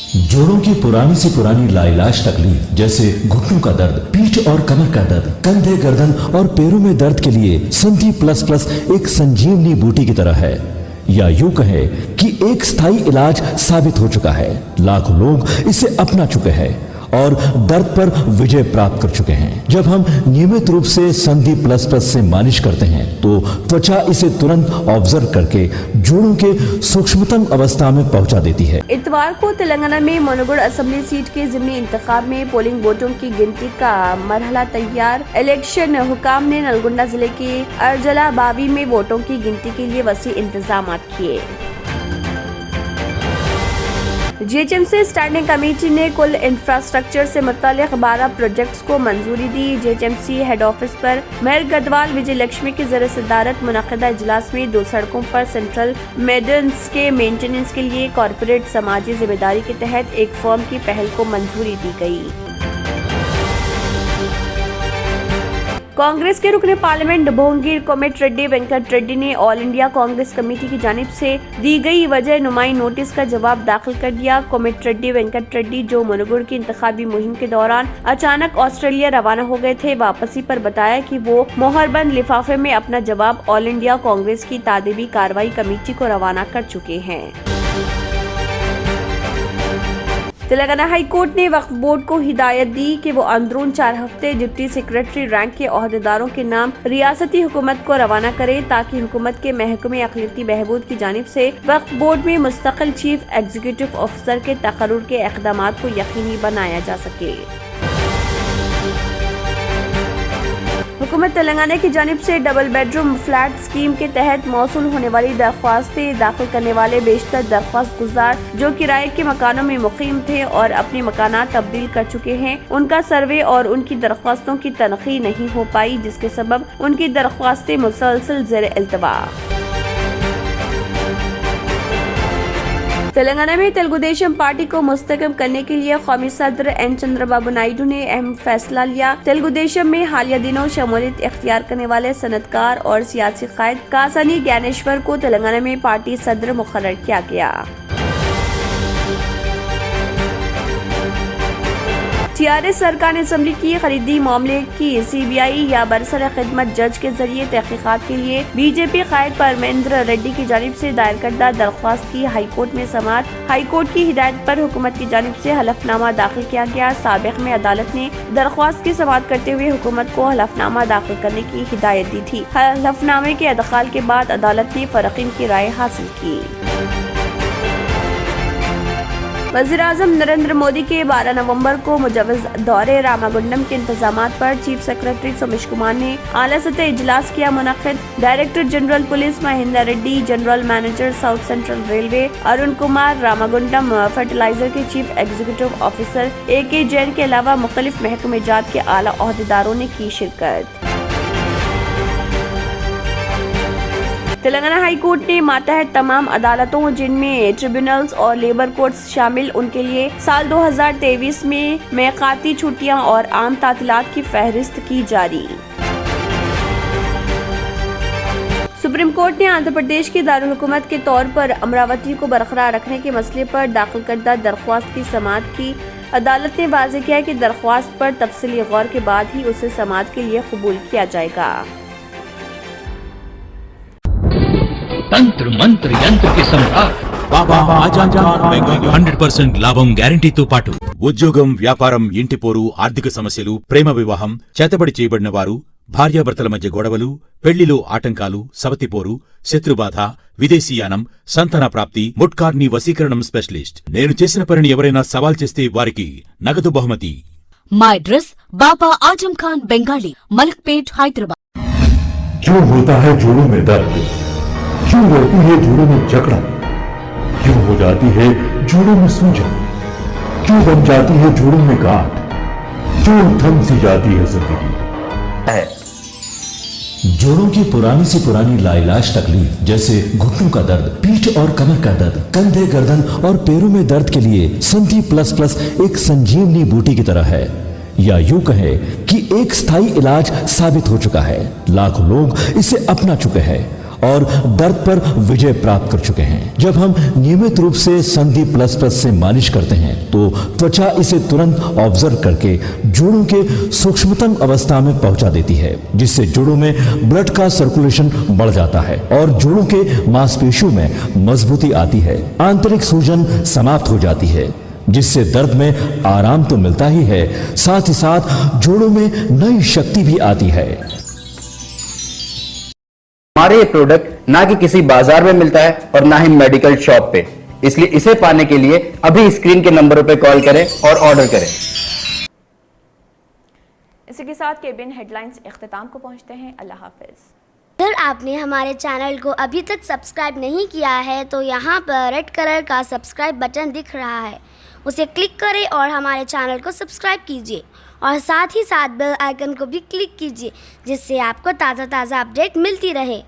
जोड़ों की पुरानी से पुरानी लाइलाज तकलीफ जैसे घुटनों का दर्द, पीठ और कमर का दर्द, कंधे, गर्दन और पैरों में दर्द के लिए संधि प्लस प्लस एक संजीवनी बूटी की तरह है, या यूं कहे कि एक स्थायी इलाज साबित हो चुका है। लाखों लोग इसे अपना चुके हैं और दर्द पर विजय प्राप्त कर चुके हैं। जब हम नियमित रूप से संधि प्लस प्लस से मालिश करते हैं तो त्वचा इसे तुरंत ऑब्जर्व करके जोड़ों के सूक्ष्मतम अवस्था में पहुंचा देती है। इतवार को तेलंगाना में मनोगढ़ असेंबली सीट के ज़िमनी इंतखाब में पोलिंग वोटों की गिनती का मरहला तैयार। इलेक्शन हुकाम ने नलगोंडा जिले के अर्जला बावी में वोटों की गिनती के लिए वसी इंतजाम किए। जीएचएमसी स्टैंडिंग कमेटी ने कुल इंफ्रास्ट्रक्चर से मुतालिक 12 प्रोजेक्ट्स को मंजूरी दी। जीएचएमसी हेड ऑफिस पर मेयर गढ़वाल विजय लक्ष्मी की ज़र सदारत मुनक़दा इजलास में 2 सड़कों पर सेंट्रल मेडन्स के मेंटेनेंस के लिए कॉर्पोरेट समाजी जिम्मेदारी के तहत एक फर्म की पहल को मंजूरी दी गई। कांग्रेस के रुकने पार्लियामेंट भोंगीर कोमट रेड्डी वेंकट रेड्डी ने ऑल इंडिया कांग्रेस कमेटी की जानिब से दी गई वजह नुमाई नोटिस का जवाब दाखिल कर दिया। कोमट रेड्डी वेंकट रेड्डी जो मनोगढ़ की इंतखाबी मुहिम के दौरान अचानक ऑस्ट्रेलिया रवाना हो गए थे, वापसी पर बताया कि वो मोहरबंद लिफाफे में अपना जवाब ऑल इंडिया कांग्रेस की तादीबी कार्रवाई कमेटी को रवाना कर चुके हैं। तेलंगाना हाई कोर्ट ने वक्फ बोर्ड को हिदायत दी कि वो अंदरून 4 हफ्ते डिप्टी सेक्रेटरी रैंक के ओहदेदारों के नाम रियासती हुकूमत को रवाना करे ताकि हुकूमत के महकमे अखिलती बहबूद की जानिब से वक्फ बोर्ड में मुस्तकिल चीफ एग्जीक्यूटिव ऑफिसर के तकर्रुर के इक़दामात को यकीनी बनाया जा सके। हुकूमत तेलंगाना की जानिब से डबल बेडरूम फ्लैट स्कीम के तहत मौसूल होने वाली दरख्वास्तें दाखिल करने वाले बेशतर दरख्वास्त गुजार जो किराए के मकानों में मुकीम थे और अपने मकानात तब्दील कर चुके हैं, उनका सर्वे और उनकी दरख्वास्तों की तनखी नहीं हो पाई, जिसके सबब उनकी दरख्वास्तें मुसलसल ज़ेर इल्तवा। तेलंगाना में तेलुगु देशम पार्टी को मुस्तकम करने के लिए कौमी सदर एन चंद्रबाबू नायडू ने अहम फैसला लिया। तेलुगु देशम में हालिया दिनों शमूलियत इख्तियार करने वाले सनतकार और सियासी कायद कासानी ज्ञानेश्वर को तेलंगाना में पार्टी सदर मुकर्रर किया गया। टीआरएस सरकार ने असेंबली की खरीदी मामले की सीबीआई या बरसर खिदमत जज के जरिए तहकीकात के लिए बीजेपी कायद परमेंद्र रेड्डी की जानिब से दायर करदा दरख्वास्त की हाईकोर्ट में समाअत। हाईकोर्ट की हिदायत पर हुकूमत की जानिब से हलफनामा दाखिल किया गया। साबिक में अदालत ने दरख्वास्त की समाअत करते हुए हुकूमत को हलफनामा दाखिल करने की हिदायत दी थी। हलफनामे के अदखाल के बाद अदालत ने फरीकीन की राय हासिल की। वज़ीर-ए-आज़म नरेंद्र मोदी के 12 नवंबर को मुजव्वज़ दौरे रामागुंडम के इंतजामात पर चीफ सेक्रेटरी सोमेश कुमार ने आला सतह इजलास किया मुनक़िद। Director general police Mahendra Reddy, general manager south central railway Arun Kumar, Ramagundam fertilizer के chief executive officer AK Jain के अलावा मुख्तलिफ महकमे जात के आला ओहदेदारों ने की शिरकत। तेलंगाना हाई कोर्ट ने मातहत तमाम अदालतों जिनमें ट्रिब्यूनल्स और लेबर कोर्ट्स शामिल उनके लिए साल 2023 में मियाक़ाती छुट्टियां और आम तातीलात की फहरिस्त की जारी। सुप्रीम कोर्ट ने आंध्र प्रदेश की दारुल हुकूमत के तौर पर अमरावती को बरकरार रखने के मसले पर दाखिल करदा दरख्वास्त की समाअत की। अदालत ने वाज़ेह किया कि दरख्वास्त पर तफसीली गौर के बाद ही उसे समाअत के लिए कबूल किया जाएगा। తంత్ర మంత్ర యంత్ర కి సమ్రాట్ బాబా ఆజం ఖాన్ బెంగాలీ 100% లాభం గ్యారంటీతో పాటు ఉద్యోగం, వ్యాపారం, ఇంటి పోరు, ఆర్థిక సమస్యలు, ప్రేమ వివాహం, చేతబడి చేయబడిన వారు, భార్యాభర్తల మధ్య గొడవలు, పెళ్లిలో ఆటంకాలు, సవతిపోరు, శత్రుబాధ, విదేశీయానం, సంతాన ప్రాప్తి, ముట్కార్ని వశీకరణం స్పెషలిస్ట్। నేను చేసిన పనిని ఎవరైనా సవాల్ చేస్తే వారికి నగదు బహుమతి। మా అడ్రస్ బాబా ఆజం ఖాన్ బెంగాలీ, మలక్పేట్, హైదరాబాద్। क्यों होता है जोड़ों में दर्द, क्यों रहती है जोड़ों में जकड़ा, क्यों हो जाती है जोड़ों में सूजन, क्यों बन जाती है जोड़ों में गांठ, क्यों थम सी जाती है जिंदगी। जोड़ों की पुरानी से पुरानी लाइलाज तकलीफ जैसे घुटनों का दर्द, पीठ और कमर का दर्द, कंधे, गर्दन और पैरों में दर्द के लिए संधि प्लस प्लस एक संजीवनी बूटी की तरह है, या यूं कहे कि एक स्थायी इलाज साबित हो चुका है। लाखों लोग इसे अपना चुके हैं और दर्द पर विजय प्राप्त कर चुके हैं। जब हम नियमित रूप से संधि प्लस प्लस से मालिश करते हैं तो त्वचा इसे तुरंत ऑब्जर्व करके जोड़ों के सूक्ष्मतम अवस्था में पहुंचा देती है, जिससे जोड़ों में ब्लड का सर्कुलेशन बढ़ जाता है और जोड़ों के मांसपेशियों में मजबूती आती है। आंतरिक सूजन समाप्त हो जाती है, जिससे दर्द में आराम तो मिलता ही है, साथ ही साथ जोड़ों में नई शक्ति भी आती है। हमारे ये प्रोडक्ट ना कि किसी बाजार में मिलता है और ना ही मेडिकल शॉप पे, इसलिए इसे पाने के लिए अभी स्क्रीन के नंबरों पे कॉल करें और ऑर्डर करें। इसी के साथ केबिन हेडलाइंस इख्तिताम को पहुंचते हैं। अल्लाह हाफिज। अगर आपने हमारे चैनल को अभी तक सब्सक्राइब नहीं किया है तो यहाँ पर रेड कलर का सब्सक्राइब बटन दिख रहा है, उसे क्लिक करें और हमारे चैनल को सब्सक्राइब कीजिए और साथ ही साथ बेल आइकन को भी क्लिक कीजिए, जिससे आपको ताज़ा अपडेट मिलती रहे।